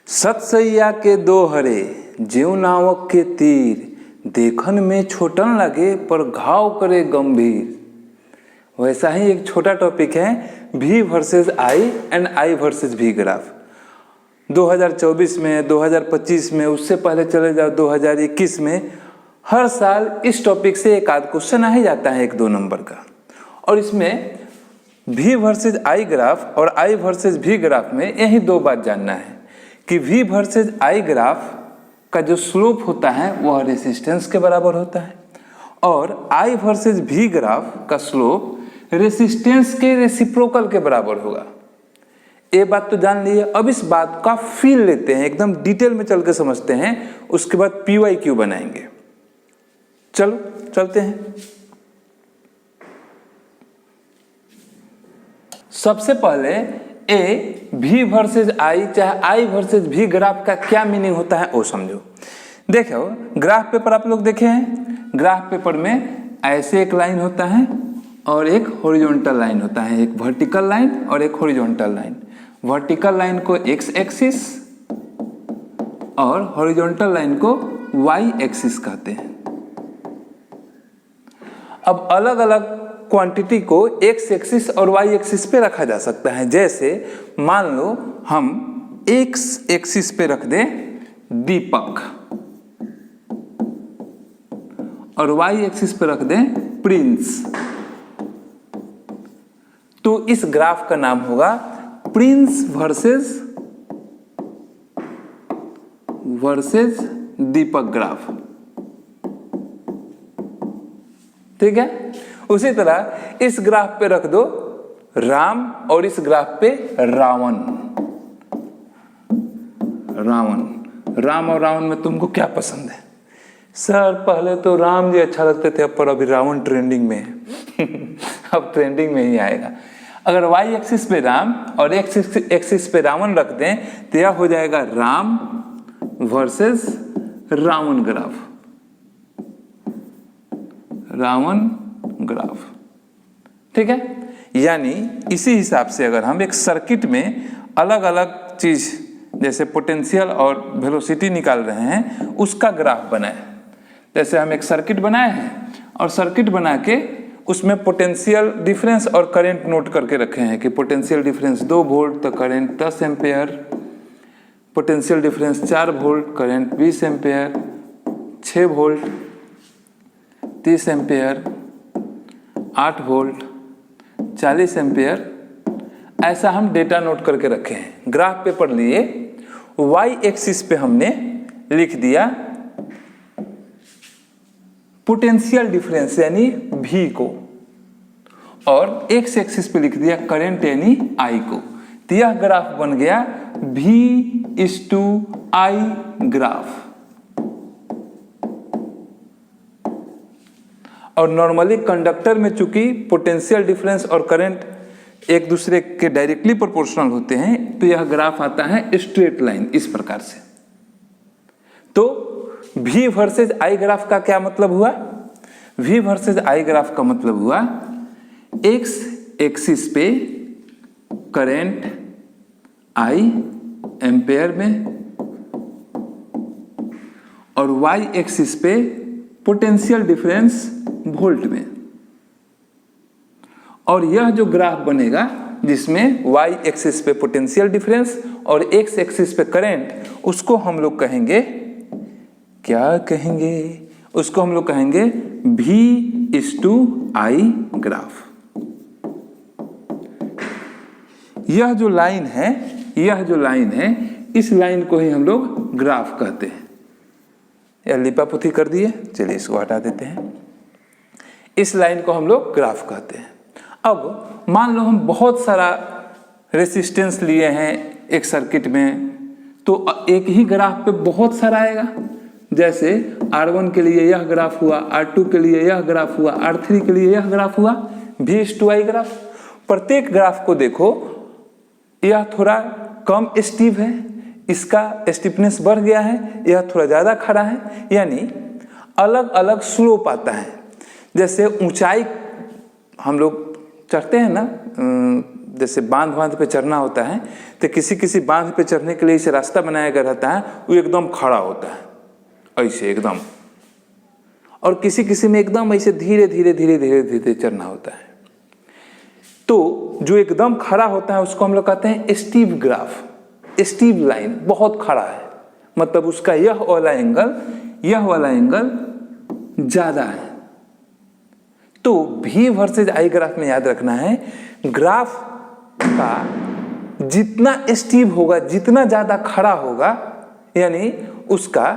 सतसैया के दो हरे ज्यों नावक के तीर, देखन में छोटन लगे पर घाव करे गंभीर। वैसा ही एक छोटा टॉपिक है V versus I and I versus V graph. 2024 में, 2025 में, उससे पहले चले जाओ 2021 में, हर साल इस टॉपिक से एक आध क्वेश्चन आ ही जाता है 1-2 नंबर का। और इसमें V वर्सेस I ग्राफ और I वर्सेस V ग्राफ में यही दो बात जानना है कि V वर्सेस I ग्राफ का जो स्लोप होता है वह रेसिस्टेंस के बराबर होता है और I वर्सेस V ग्राफ का स्लोप रेसिस्टेंस के रेसिप्रोकल के बराबर होगा। ये बात तो जान लिए। अब इस बात का फील लेते हैं, एकदम डिटेल में चल के समझते हैं, उसके बाद PYQ बनाएंगे। चलो चलते हैं। सबसे पहले V वर्सेस I चाहे I वर्सेस V ग्राफ का क्या मीनिंग होता है वो समझो। देखो ग्राफ पेपर आप लोग देखे हैं, ग्राफ पेपर में ऐसे एक लाइन होता है और एक हॉरिजॉन्टल लाइन होता है, एक वर्टिकल लाइन और एक हॉरिजॉन्टल लाइन। वर्टिकल लाइन को x एक्सिस और हॉरिजॉन्टल लाइन को y एक्सिस कहते हैं। अब अलग अलग क्वांटिटी को x एक्सिस और y एक्सिस पे रखा जा सकता है। जैसे मान लो हम x एक्सिस पे रख दें दीपक और y एक्सिस पे रख दें प्रिंस, तो इस ग्राफ का नाम होगा प्रिंस वर्सेस दीपक ग्राफ। ठीक है। उसी तरह इस ग्राफ पे रख दो राम और इस ग्राफ पे रावण। राम और रावण में तुमको क्या पसंद है? सर पहले तो राम जी अच्छा लगते थे, पर अभी रावण ट्रेंडिंग में है। अब ट्रेंडिंग में ही आएगा। अगर y एक्सिस पे राम और x एक्सिस पे रावण रख दें तो यह हो जाएगा Ram versus Ravan graph. Ravan graph, ठीक है। यानी इसी हिसाब से अगर हम एक सर्किट में अलग अलग चीज जैसे पोटेंशियल और वेलोसिटी निकाल रहे हैं उसका ग्राफ बनाए। जैसे हम एक सर्किट बनाए हैं और सर्किट बना के उसमें पोटेंशियल डिफरेंस और करंट नोट करके रखे हैं कि पोटेंशियल डिफरेंस 2 वोल्ट तो current 10 ampere, potential difference 4 volt current 20 ampere, 6 volt 30 ampere, 8 volt 40 ampere. ऐसा हम डेटा नोट करके रखे हैं। ग्राफ पेपर लिए y एक्सिस पे हमने लिख दिया पोटेंशियल डिफरेंस यानी V को और x एक्सिस पे लिख दिया करंट यानी I को। तो यह ग्राफ बन गया V/I ग्राफ। और नॉर्मली कंडक्टर में चूंकि पोटेंशियल डिफरेंस और करंट एक दूसरे के डायरेक्टली प्रोपोर्शनल होते हैं तो यह ग्राफ आता है स्ट्रेट लाइन इस प्रकार से। तो V वर्सेस I ग्राफ का क्या मतलब हुआ? V वर्सेस I ग्राफ का मतलब हुआ x एक्सिस पे करंट I एम्पेयर में और y एक्सिस पे पोटेंशियल डिफरेंस वोल्ट में। और यह जो ग्राफ बनेगा जिसमें y एक्सिस पे पोटेंशियल डिफरेंस और x एक्सिस पे करंट, उसको हम लोग कहेंगे, क्या कहेंगे? उसको हम लोग कहेंगे V/I ग्राफ। यह जो लाइन है इस लाइन को ही हम लोग ग्राफ कहते हैं। यह लिपापोती कर दिए, चलिए इसको हटा देते हैं। इस लाइन को हम लोग ग्राफ कहते हैं। अब मान लो हम बहुत सारा रेसिस्टेंस लिए हैं एक सर्किट में, तो एक ही ग्राफ पे बहुत सारा आएगा। जैसे R1 के लिए यह ग्राफ हुआ, R2 के लिए यह ग्राफ हुआ, R3 के लिए यह ग्राफ हुआ, V/I ग्राफ। प्रत्येक ग्राफ को देखो, यह थोड़ा कम स्टीप है, इसका स्टीपनेस बढ़ गया है, यह थोड़ा ज़्यादा खड़ा है, यानी अलग अलग स्लोप आता है। जैसे ऊंचाई हम लोग चढ़ते हैं ना, जैसे बांध पे चढ़ना होता है तो किसी बांध पे चढ़ने के लिए इसे रास्ता बनाया गया रहता है, वो एकदम खड़ा होता है ऐसे एकदम, और किसी में एकदम ऐसे धीरे धीरे चढ़ना होता है। तो जो एकदम खड़ा होता है उसको हम लोग कहते हैं स्टीव ग्राफ, स्टीव लाइन, बहुत खड़ा है, मतलब उसका यह वाला एंगल ज्यादा है। तो V वर्सेज I ग्राफ में याद रखना है, ग्राफ का जितना स्टीव होगा, जितना ज्यादा खड़ा होगा, यानी उसका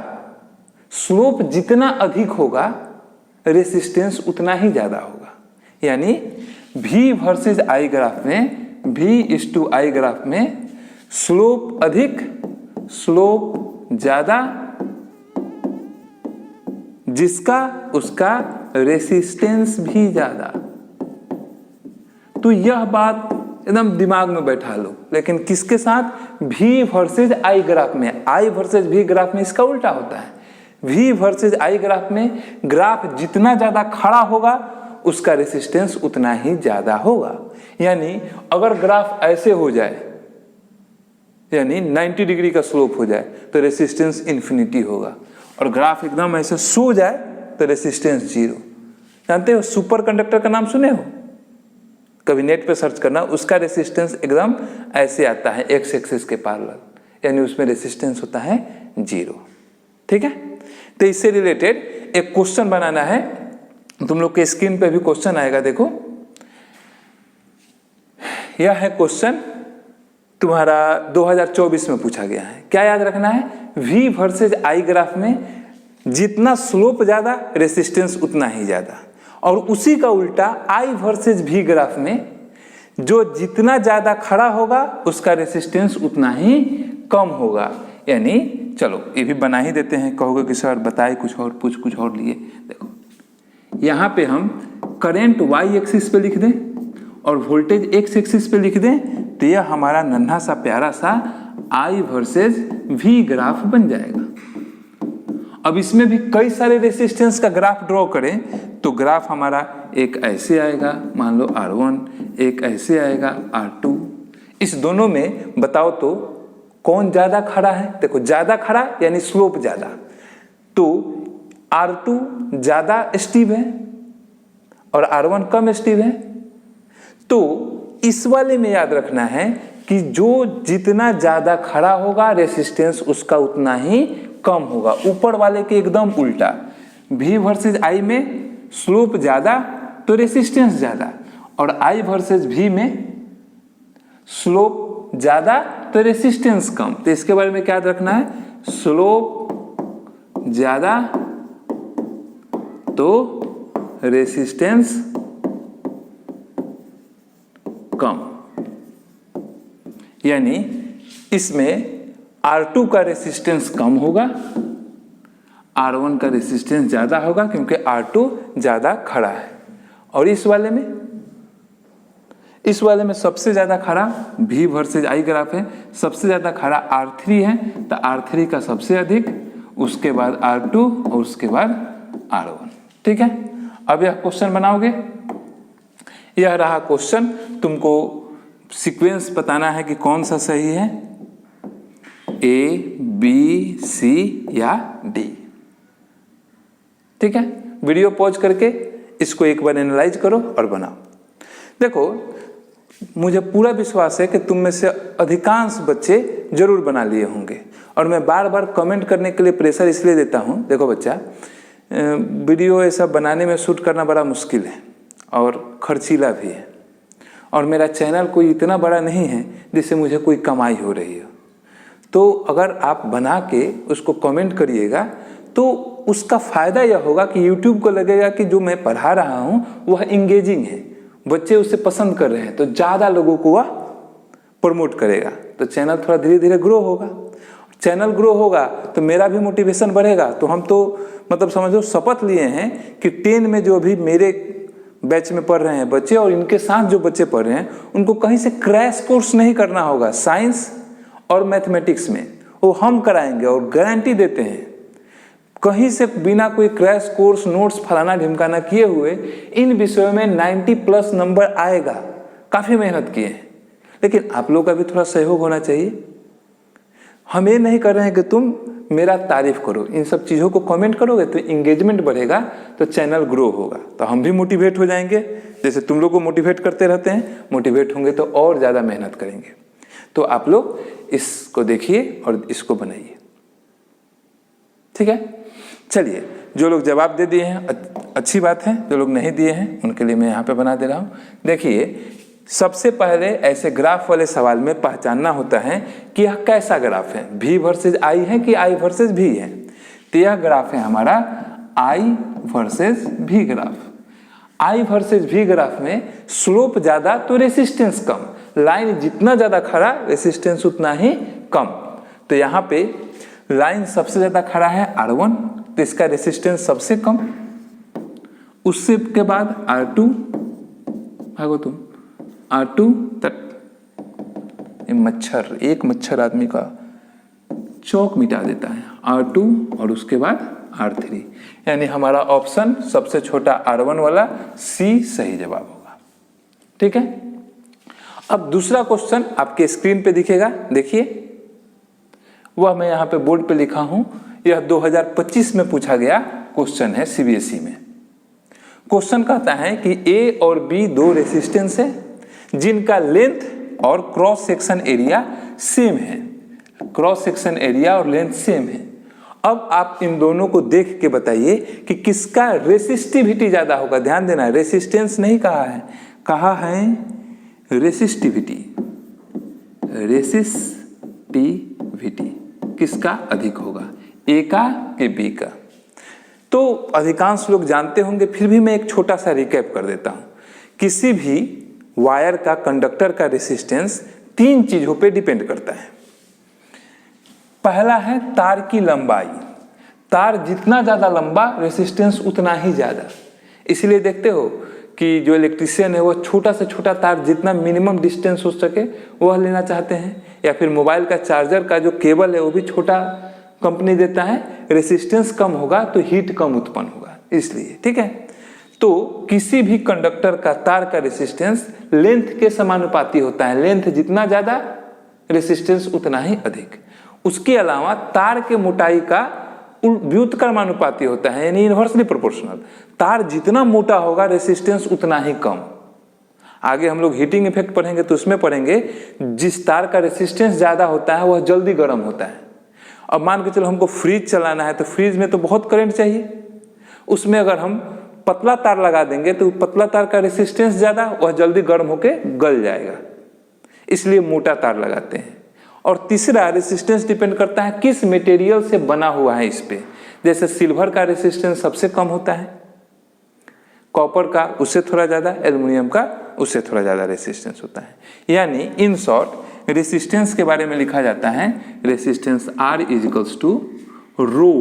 स्लोप जितना अधिक होगा, रेसिस्टेंस उतना ही ज्यादा होगा। यानी V वर्सेज I ग्राफ में, V/I ग्राफ में स्लोप अधिक, स्लोप ज्यादा, जिसका उसका रेसिस्टेंस भी ज्यादा। तो यह बात एकदम दिमाग में बैठा लो। लेकिन किसके साथ? V वर्सेज I ग्राफ में। I वर्सेज V ग्राफ में इसका उल्टा होता है। V वर्सेज I ग्राफ में ग्राफ जितना ज्यादा खड़ा होगा उसका रेसिस्टेंस उतना ही ज्यादा होगा। यानी अगर ग्राफ ऐसे हो जाए, यानी 90 डिग्री का स्लोप हो जाए तो रेसिस्टेंस इन्फिनिटी होगा, और ग्राफ एकदम ऐसे सो जाए तो रेसिस्टेंस 0। जानते हो सुपर कंडक्टर का नाम सुने हो? कभी नेट पे सर्च करना, उसका रेसिस्टेंस एकदम ऐसे आता है एक्स एक्सिस के पैरेलल, यानी उसमें रेसिस्टेंस होता है 0। ठीक है, तो इससे रिलेटेड एक क्वेश्चन बनाना है। तुम लोग के स्क्रीन पे भी क्वेश्चन आएगा, देखो यह है क्वेश्चन तुम्हारा 2024 में पूछा गया है। क्या याद रखना है? V वर्सेज I ग्राफ में जितना स्लोप ज्यादा, रेसिस्टेंस उतना ही ज्यादा, और उसी का उल्टा I वर्सेज V ग्राफ में जो जितना ज्यादा खड़ा होगा उसका रेसिस्टेंस उतना ही कम होगा। यानी चलो ये भी बना ही देते हैं। कहोगे कि सर बताए कुछ और, पूछ कुछ और लिए। देखो यहाँ पे हम करंट Y एक्सिस पे लिख दें और वोल्टेज X एक्सिस पे लिख दें, तो यह हमारा नन्हा सा प्यारा सा I वर्सेज V ग्राफ बन जाएगा। अब इसमें भी कई सारे रेसिस्टेंस का ग्राफ ड्रॉ करें तो ग्राफ हमारा एक ऐसे आएगा, मान लो R1, एक ऐसे आएगा R2। इस दोनों में बताओ तो कौन ज्यादा खड़ा है? देखो ज्यादा खड़ा यानी स्लोप ज्यादा, तो R2 ज्यादा स्टीव है और R1 कम स्टीव है। तो इस वाले में याद रखना है कि जो जितना ज्यादा खड़ा होगा रेसिस्टेंस उसका उतना ही कम होगा। ऊपर वाले के एकदम उल्टा, V वर्सेज I में स्लोप ज्यादा तो रेसिस्टेंस ज्यादा, और I वर्सेज V में स्लोप ज्यादा तो रेसिस्टेंस कम। तो इसके बारे में क्या याद रखना है? स्लोप ज्यादा तो रेसिस्टेंस कम। यानी इसमें R2 का रेसिस्टेंस कम होगा, R1 का रेसिस्टेंस ज्यादा होगा क्योंकि R2 ज्यादा खड़ा है। और इस वाले में सबसे ज्यादा खड़ा V वर्सेज I ग्राफ है, सबसे ज्यादा खड़ा R3 है, तो R3 का सबसे अधिक, उसके बाद R2 और उसके बाद R1। ठीक है, अब यह क्वेश्चन बनाओगे। यह रहा क्वेश्चन, तुमको सीक्वेंस बताना है कि कौन सा सही है, A, B, C या D। ठीक है, वीडियो पॉज करके इसको एक बार एनालाइज करो और बनाओ। देखो मुझे पूरा विश्वास है कि तुम में से अधिकांश बच्चे जरूर बना लिए होंगे, और मैं बार बार कमेंट करने के लिए प्रेशर इसलिए देता हूं। देखो बच्चा, वीडियो ऐसा बनाने में शूट करना बड़ा मुश्किल है और खर्चीला भी है, और मेरा चैनल कोई इतना बड़ा नहीं है जिससे मुझे कोई कमाई हो रही हो। तो अगर आप बना के उसको कमेंट करिएगा तो उसका फ़ायदा यह होगा कि YouTube को लगेगा कि जो मैं पढ़ा रहा हूँ वह इंगेजिंग है, बच्चे उसे पसंद कर रहे हैं, तो ज़्यादा लोगों को वह प्रमोट करेगा, तो चैनल थोड़ा धीरे धीरे ग्रो होगा। चैनल ग्रो होगा तो मेरा भी मोटिवेशन बढ़ेगा। तो हम तो मतलब समझो शपथ लिए हैं कि 10 में जो भी मेरे बैच में पढ़ रहे हैं बच्चे और इनके साथ जो बच्चे पढ़ रहे हैं उनको कहीं से क्रैश कोर्स नहीं करना होगा। साइंस और मैथमेटिक्स में वो हम कराएंगे और गारंटी देते हैं, कहीं से बिना कोई क्रैश कोर्स नोट्स फलाना ढिमकाना किए हुए इन विषयों में 90+ नंबर आएगा। काफ़ी मेहनत किए हैं, लेकिन आप लोग का भी थोड़ा सहयोग होना चाहिए। हम ये नहीं कर रहे हैं कि तुम मेरा तारीफ करो, इन सब चीज़ों को कमेंट करोगे तो इंगेजमेंट बढ़ेगा, तो चैनल ग्रो होगा, तो हम भी मोटिवेट हो जाएंगे। जैसे तुम लोग को मोटिवेट करते रहते हैं, मोटिवेट होंगे तो और ज़्यादा मेहनत करेंगे। तो आप लोग इसको देखिए और इसको बनाइए, ठीक है। चलिए, जो लोग जवाब दे दिए हैं अच्छी बात है, जो लोग नहीं दिए हैं उनके लिए मैं यहाँ पे बना दे रहा हूँ। देखिए, सबसे पहले ऐसे ग्राफ वाले सवाल में पहचानना होता है कि यह कैसा ग्राफ है, V वर्सेज I है कि I वर्सेज V है। तो यह ग्राफ है हमारा I versus V graph. I versus V graph में स्लोप ज़्यादा तो रेसिस्टेंस कम, लाइन जितना ज़्यादा खड़ा रेसिस्टेंस उतना ही कम। तो यहाँ पे लाइन सबसे ज़्यादा खड़ा है R1, तो इसका रेसिस्टेंस सबसे कम, उससे के बाद R2, भागो तुम, R2 तक। मच्छर, एक मच्छर आदमी का चौक मिटा देता है। R2 और उसके बाद R3, यानी हमारा ऑप्शन सबसे छोटा R1 वाला C सही जवाब होगा, ठीक है। अब दूसरा क्वेश्चन आपके स्क्रीन पे दिखेगा, देखिए, वह मैं यहाँ पे बोर्ड पे लिखा हूं। यह 2025 में पूछा गया क्वेश्चन है CBSE में। क्वेश्चन कहता है कि A और B दो रेसिस्टेंस है जिनका लेंथ और क्रॉस सेक्शन एरिया सेम है, क्रॉस सेक्शन एरिया और लेंथ सेम है। अब आप इन दोनों को देख के बताइए कि किसका रेसिस्टिविटी ज्यादा होगा। ध्यान देना, रेसिस्टेंस नहीं कहा है, कहा है रेसिस्टिविटी। रेसिस्टिविटी किसका अधिक होगा, A का कि B का। तो अधिकांश लोग जानते होंगे, फिर भी मैं एक छोटा सा रिकैप कर देता हूं। किसी भी वायर का, कंडक्टर का रेसिस्टेंस 3 चीजों पे डिपेंड करता है। पहला है तार की लंबाई, तार जितना ज्यादा लंबा रेसिस्टेंस उतना ही ज्यादा। इसलिए देखते हो कि जो इलेक्ट्रीशियन है वो छोटा से छोटा तार, जितना मिनिमम डिस्टेंस हो सके वह लेना चाहते हैं। या फिर मोबाइल का चार्जर का जो केबल है वो भी छोटा कंपनी देता है, रेसिस्टेंस कम होगा तो हीट कम उत्पन्न होगा, इसलिए, ठीक है। तो किसी भी कंडक्टर का, तार का रेसिस्टेंस लेंथ के समानुपाती होता है, लेंथ जितना ज्यादा रेसिस्टेंस उतना ही अधिक। उसके अलावा तार के मोटाई का व्युत्क्रमानुपाती होता है, यानी इनवर्सली प्रोपोर्शनल। तार जितना मोटा होगा रेसिस्टेंस उतना ही कम। आगे हम लोग हीटिंग इफेक्ट पढ़ेंगे तो उसमें पढ़ेंगे, जिस तार का रेसिस्टेंस ज्यादा होता है वह जल्दी गर्म होता है। अब मान के चलो हमको फ्रिज चलाना है, तो फ्रिज में तो बहुत करंट चाहिए, उसमें अगर हम पतला तार लगा देंगे तो पतला तार का रेसिस्टेंस ज्यादा, वह जल्दी गर्म होके गल जाएगा, इसलिए मोटा तार लगाते हैं। और तीसरा, रेसिस्टेंस डिपेंड करता है किस मटेरियल से बना हुआ है इस पे। जैसे सिल्वर का रेसिस्टेंस सबसे कम होता है, कॉपर का उससे थोड़ा ज्यादा, एल्युमिनियम का उससे थोड़ा ज्यादा रेसिस्टेंस होता है। यानी इन शॉर्ट रेसिस्टेंस के बारे में लिखा जाता है, resistance R is to rho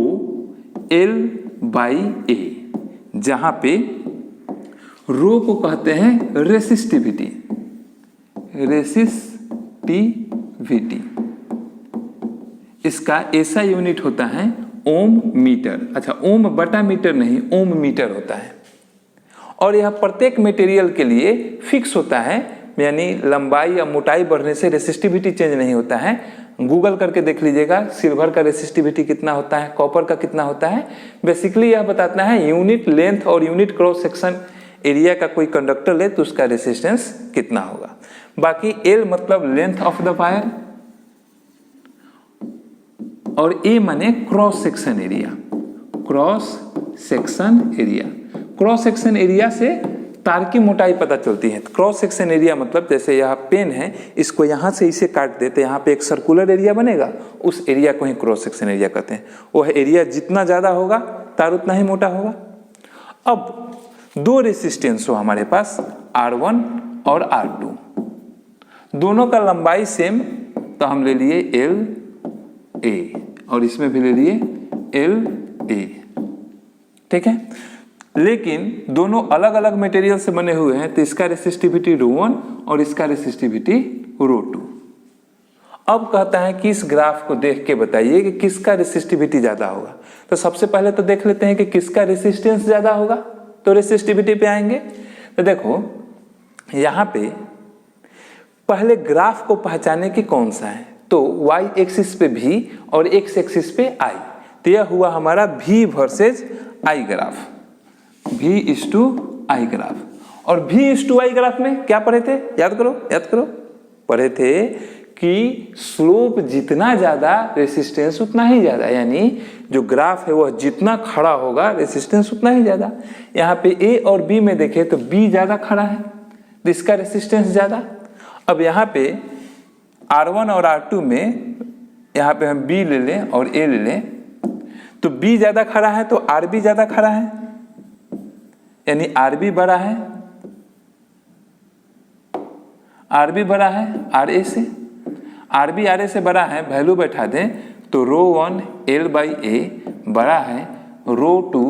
L/A, जहां पे रो को कहते हैं रेसिस्टिविटी, रेसिस्टिविटी। इसका ऐसा यूनिट होता है ओम मीटर। अच्छा, ओम बटा मीटर नहीं, ओम मीटर होता है। और यह प्रत्येक मटेरियल के लिए फिक्स होता है, यानी लंबाई या मोटाई बढ़ने से रेसिस्टिविटी चेंज नहीं होता है। गूगल करके देख लीजिएगा, सिल्वर का रेसिस्टिविटी कितना होता है, कॉपर का कितना होता है। बेसिकली यह बताता है यूनिट लेंथ और यूनिट क्रॉस सेक्शन एरिया का कोई कंडक्टर ले तो उसका रेसिस्टेंस कितना होगा। बाकी L मतलब लेंथ ऑफ द वायर और A माने cross section area. Cross section area, cross section area से तार की मोटाई पता चलती है। क्रॉस सेक्शन एरिया मतलब जैसे यहाँ पेन है, इसको यहाँ से इसे काट देते हैं, यहाँ पे एक सर्कुलर एरिया बनेगा, उस एरिया को ही क्रॉस सेक्शन एरिया कहते हैं। वह एरिया जितना ज्यादा होगा तार उतना ही मोटा होगा। अब दो रेसिस्टेंस हो हमारे पास, R1 और R2, दोनों का लंबाई सेम, तो हम ले लिए LA और इसमें भी ले लिए LA, ठीक है। लेकिन दोनों अलग अलग मटेरियल से बने हुए हैं, तो इसका रेसिस्टिविटी ρ1 और इसका रेसिस्टिविटी ρ2। अब कहता है कि इस ग्राफ को देख के बताइए कि किसका रेसिस्टिविटी ज्यादा होगा। तो सबसे पहले तो देख लेते हैं कि किसका रेसिस्टेंस ज्यादा होगा, तो रेसिस्टिविटी पे आएंगे। तो देखो यहाँ पे पहले ग्राफ को पहचाने कि कौन सा है, तो y एक्सिस पे v और x एक्सिस पे i, तो यह हुआ हमारा v versus i graph, v/i graph. और v/i ग्राफ में क्या पढ़े थे, याद करो, पढ़े थे कि स्लोप जितना ज्यादा रेसिस्टेंस उतना ही ज्यादा, यानी जो ग्राफ है वह जितना खड़ा होगा रेसिस्टेंस उतना ही ज्यादा। यहाँ पे a और b में देखें तो b ज्यादा खड़ा है तो इसका रेसिस्टेंस ज्यादा। अब यहाँ पे R1 और R2 में यहाँ पे हम b ले लें और a ले लें, तो b ज्यादा खड़ा है तो RB ज्यादा खड़ा है, यानी RB बड़ा है, RB बड़ा है RA से, RB RA से बड़ा है, वैल्यू बैठा दें तो ρ1 L/A बड़ा है ρ2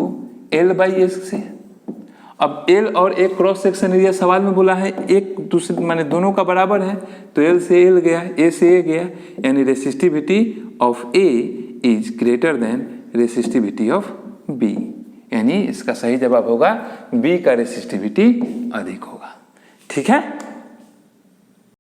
L/S से। अब L और A क्रॉस सेक्शन एरिया सवाल में बोला है एक दूसरे माने दोनों का बराबर है, तो L से L गया, A से A गया, यानी resistivity of A is greater than resistivity of B, यानी इसका सही जवाब होगा B का रेसिस्टिविटी अधिक होगा। ठीक है।